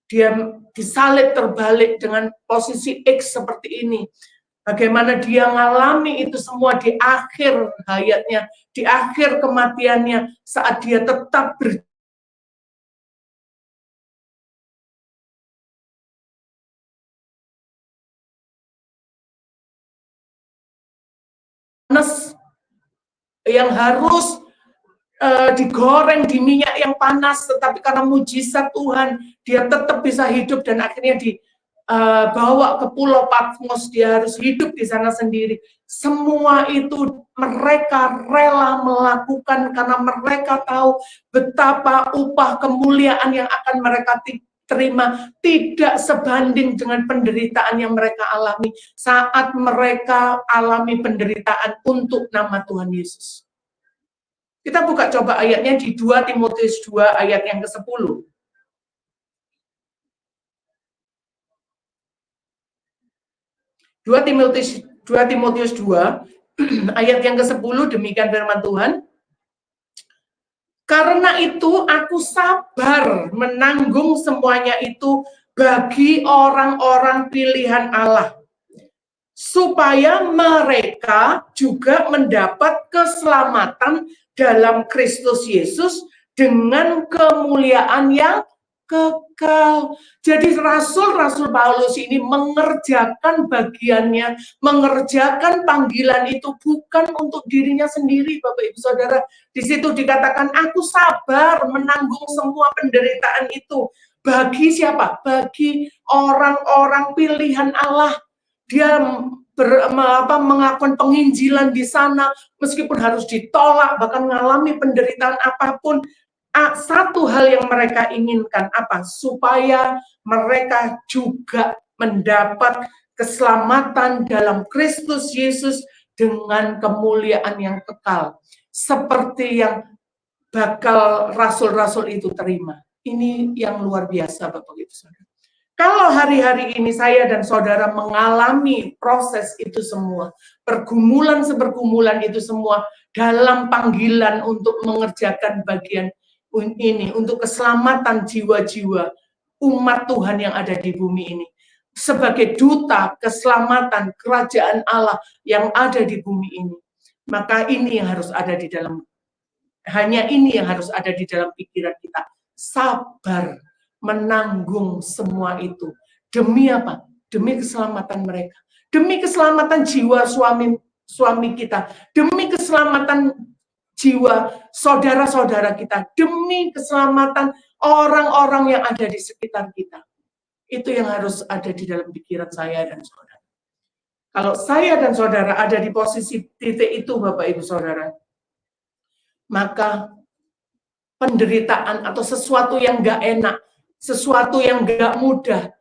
Dia disalib terbalik dengan posisi X seperti ini. Bagaimana dia mengalami itu semua di akhir hayatnya, di akhir kematiannya, saat dia tetap yang harus digoreng di minyak yang panas, tetapi karena mujizat Tuhan, dia tetap bisa hidup dan akhirnya dibawa ke Pulau Patmos, dia harus hidup di sana sendiri. Semua itu mereka rela melakukan karena mereka tahu betapa upah kemuliaan yang akan mereka terima tidak sebanding dengan penderitaan yang mereka alami saat mereka alami penderitaan untuk nama Tuhan Yesus. Kita buka coba ayatnya di 2 Timotius 2 ayat yang ke-10. 2 Timotius 2 ayat yang ke-10, demikian firman Tuhan. Karena itu aku sabar menanggung semuanya itu bagi orang-orang pilihan Allah, supaya mereka juga mendapat keselamatan dalam Kristus Yesus dengan kemuliaan yang kekal. Jadi rasul-rasul Paulus ini mengerjakan bagiannya, mengerjakan panggilan itu bukan untuk dirinya sendiri, Bapak Ibu Saudara. Di situ dikatakan, aku sabar menanggung semua penderitaan itu. Bagi siapa? Bagi orang-orang pilihan Allah. Dia mengakukan penginjilan di sana, meskipun harus ditolak, bahkan mengalami penderitaan apapun. Satu hal yang mereka inginkan apa? Supaya mereka juga mendapat keselamatan dalam Kristus Yesus dengan kemuliaan yang kekal, seperti yang bakal rasul-rasul itu terima. Ini yang luar biasa, Bapak Ibu Saudara. Kalau hari-hari ini saya dan saudara mengalami proses itu semua, pergumulan itu semua dalam panggilan untuk mengerjakan bagian ini, untuk keselamatan jiwa-jiwa umat Tuhan yang ada di bumi ini. sebagai duta keselamatan kerajaan Allah yang ada di bumi ini. Maka ini yang harus ada di dalam, hanya ini yang harus ada di dalam pikiran kita. Sabar menanggung semua itu. Demi apa? Demi keselamatan mereka. Demi keselamatan jiwa suami kita. Demi keselamatan jiwa saudara-saudara kita. Demi keselamatan orang-orang yang ada di sekitar kita. Itu yang harus ada di dalam pikiran saya dan saudara. Kalau saya dan saudara ada di posisi titik itu, Bapak Ibu Saudara, maka penderitaan atau sesuatu yang gak enak, sesuatu yang gak mudah,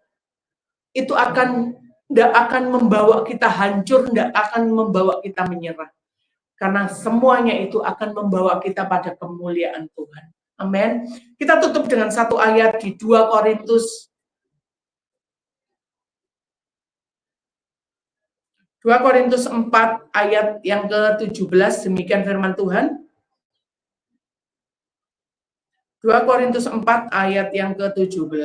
itu tidak akan membawa kita hancur, tidak akan membawa kita menyerah. Karena semuanya itu akan membawa kita pada kemuliaan Tuhan. Amin. Kita tutup dengan satu ayat di 2 Korintus 4 ayat yang ke-17, demikian firman Tuhan. 2 Korintus 4 ayat yang ke-17.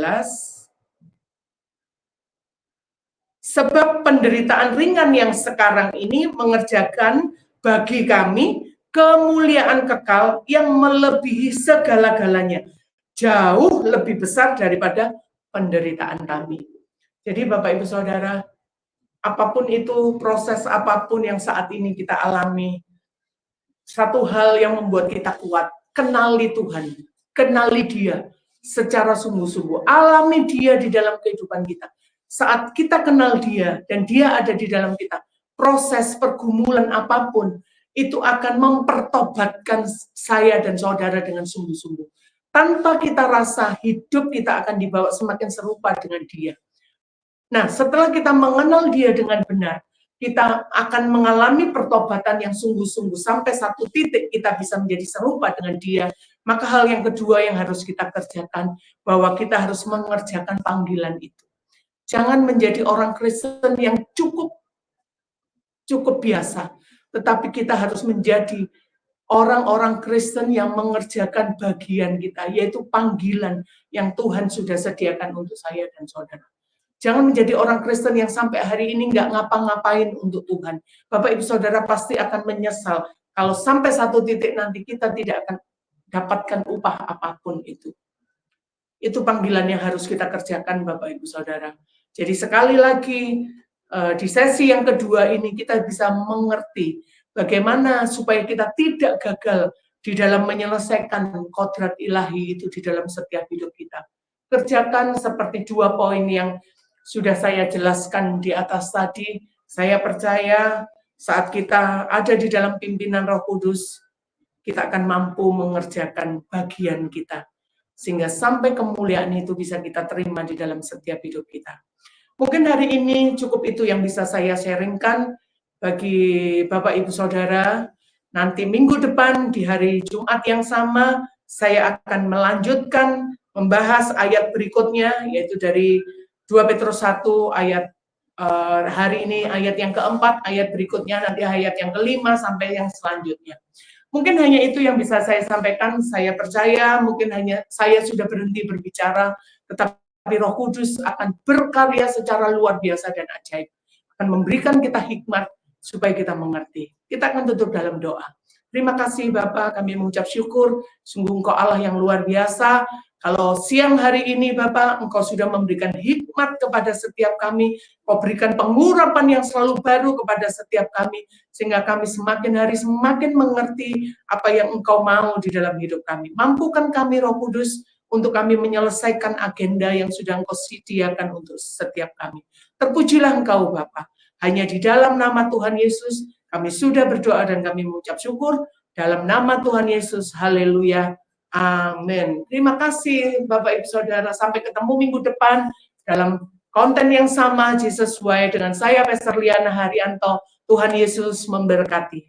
Sebab penderitaan ringan yang sekarang ini mengerjakan bagi kami kemuliaan kekal yang melebihi segala-galanya. Jauh lebih besar daripada penderitaan kami. Jadi Bapak Ibu Saudara, apapun itu, proses apapun yang saat ini kita alami, satu hal yang membuat kita kuat, kenali Tuhan, kenali Dia secara sungguh-sungguh, alami Dia di dalam kehidupan kita. Saat kita kenal Dia dan Dia ada di dalam kita, proses pergumulan apapun itu akan mempertobatkan saya dan saudara dengan sungguh-sungguh. Tanpa kita rasa, hidup kita akan dibawa semakin serupa dengan Dia. Nah, setelah kita mengenal Dia dengan benar, kita akan mengalami pertobatan yang sungguh-sungguh sampai satu titik kita bisa menjadi serupa dengan Dia. Maka hal yang kedua yang harus kita kerjakan, bahwa kita harus mengerjakan panggilan itu. Jangan menjadi orang Kristen yang cukup biasa, tetapi kita harus menjadi orang-orang Kristen yang mengerjakan bagian kita, yaitu panggilan yang Tuhan sudah sediakan untuk saya dan saudara. Jangan menjadi orang Kristen yang sampai hari ini nggak ngapa-ngapain untuk Tuhan. Bapak Ibu Saudara pasti akan menyesal kalau sampai satu titik nanti kita tidak akan dapatkan upah apapun itu. Itu panggilan yang harus kita kerjakan Bapak Ibu Saudara. Jadi sekali lagi di sesi yang kedua ini kita bisa mengerti bagaimana supaya kita tidak gagal di dalam menyelesaikan kodrat ilahi itu di dalam setiap hidup kita. Kerjakan seperti 2 poin yang sudah saya jelaskan di atas tadi. Saya percaya saat kita ada di dalam pimpinan Roh Kudus, kita akan mampu mengerjakan bagian kita. Sehingga sampai kemuliaan itu bisa kita terima di dalam setiap hidup kita. Mungkin hari ini cukup itu yang bisa saya sharingkan bagi Bapak Ibu Saudara. Nanti minggu depan di hari Jumat yang sama, saya akan melanjutkan membahas ayat berikutnya, yaitu dari 2 Petrus 1 ayat hari ini ayat yang keempat, ayat berikutnya nanti ayat yang kelima sampai yang selanjutnya. Mungkin hanya itu yang bisa saya sampaikan. Saya percaya mungkin hanya saya sudah berhenti berbicara, tetapi Roh Kudus akan berkarya secara luar biasa dan ajaib. Akan memberikan kita hikmat supaya kita mengerti. Kita akan tutup dalam doa. Terima kasih Bapak, kami mengucap syukur. Sungguh Engkau Allah yang luar biasa. Kalau siang hari ini Bapak, Engkau sudah memberikan hikmat kepada setiap kami, Engkau berikan pengurapan yang selalu baru kepada setiap kami, sehingga kami semakin hari semakin mengerti apa yang Engkau mau di dalam hidup kami. Mampukan kami Roh Kudus untuk kami menyelesaikan agenda yang sudah Engkau sediakan untuk setiap kami. Terpujilah Engkau Bapak. Hanya di dalam nama Tuhan Yesus, kami sudah berdoa dan kami mengucap syukur. Dalam nama Tuhan Yesus, haleluya. Amin. Terima kasih Bapak Ibu Saudara. Sampai ketemu minggu depan dalam konten yang sama, sesuai dengan saya, Pastor Liana Haryanto. Tuhan Yesus memberkati.